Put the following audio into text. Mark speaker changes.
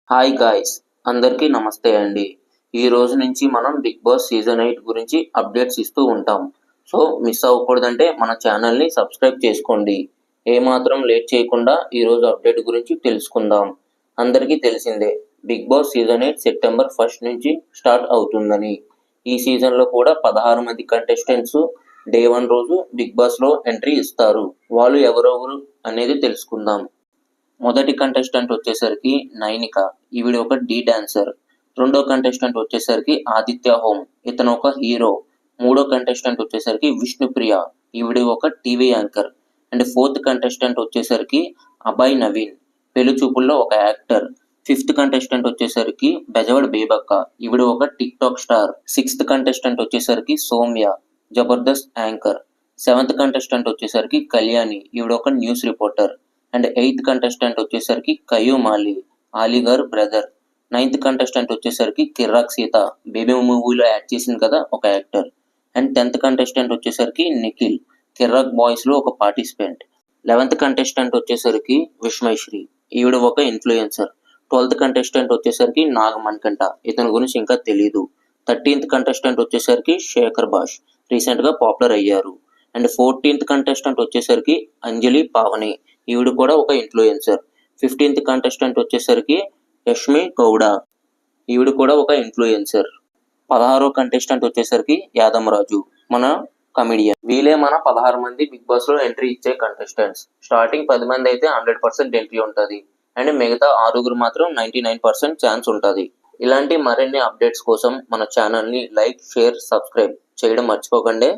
Speaker 1: Hi guys, అందరికీ నమస్తే అండి. ఈ రోజు నుంచి మనం బిగ్ బాస్ సీజన్ 8 గురించి అప్డేట్స్ ఇస్తూ ఉంటాం. సో మిస్ అవ్వకూడదంటే మన ఛానల్ని సబ్స్క్రైబ్ చేసుకోండి. ఏమాత్రం లేట్ చేయకుండా ఈరోజు అప్డేట్ గురించి తెలుసుకుందాం. అందరికీ తెలిసిందే, బిగ్ బాస్ సీజన్ 8 సెప్టెంబర్ 1 నుంచి స్టార్ట్ అవుతుందని. ఈ సీజన్లో కూడా 16 మంది కంటెస్టెంట్స్ డే 1 రోజు బిగ్ బాస్లో ఎంట్రీ ఇస్తారు. వాళ్ళు ఎవరెవరు అనేది తెలుసుకుందాం. మొదటి కంటెస్టెంట్ వచ్చేసరికి నైనిక, ఈవిడ ఒక డీ డాన్సర్. రెండో కంటెస్టెంట్ వచ్చేసరికి ఆదిత్య హోమ్, ఇతను ఒక హీరో. మూడో కంటెస్టెంట్ వచ్చేసరికి విష్ణుప్రియ, ఈవిడ ఒక TV anchor. And fourth contestant వచ్చేసరికి అభయ్ నవీన్, పెళ్లి చూపుల్లో ఒక యాక్టర్. ఫిఫ్త్ కంటెస్టెంట్ వచ్చేసరికి బెజవాడ బేబక్క, ఈవిడ ఒక TikTok star. Sixth contestant వచ్చేసరికి Soumya, Jabardasth anchor. Seventh contestant వచ్చేసరికి కళ్యాణి, ఈవిడ ఒక news reporter. And eighth contestant వచ్చేసరికి Qayyum Ali, Ali garu brother. Ninth contestant వచ్చేసరికి కిర్రాక్ సీత, బేబీ మూవీలో యాక్ట్ చేసింది కదా ఒక యాక్టర్. అండ్ 10th కంటెస్టెంట్ వచ్చేసరికి నిఖిల్, కిర్రాక్ బాయ్స్లో ఒక పార్టిసిపెంట్. 11th కంటెస్టెంట్ వచ్చేసరికి విష్మయశ్రీ, ఈవిడ ఒక ఇన్ఫ్లుయెన్సర్. 12th కంటెస్టెంట్ వచ్చేసరికి నాగమణికంఠ, ఇతని గురించి ఇంకా తెలీదు. 13th కంటెస్టెంట్ వచ్చేసరికి శేఖర్ భాష్, రీసెంట్గా పాపులర్ అయ్యారు. అండ్ 14th కంటెస్టెంట్ వచ్చేసరికి అంజలి పావని, ఈవిడ కూడా ఒక ఇన్ఫ్లుయెన్సర్. 15th కంటెస్టెంట్ వచ్చేసరికి యష్మి గౌడ, ఈవిడ కూడా ఒక ఇన్ఫ్లుయెన్సర్. 16వ కంటెస్టెంట్ వచ్చేసరికి యాదమరాజు, మన కమిడియన్. వీళ్ళే మన 16 మంది బిగ్ బాస్ లో ఎంట్రీ ఇచ్చే కంటెస్టెంట్స్. స్టార్టింగ్ 10 మంది అయితే 100% ఎంట్రీ ఉంటుంది. అండ్ మిగతా 6 మాత్రం 99% ఛాన్స్ ఉంటుంది. ఇలాంటి మరిన్ని అప్డేట్స్ కోసం మన ఛానల్ని లైక్, షేర్, సబ్స్క్రైబ్ చేయడం మర్చిపోకండి.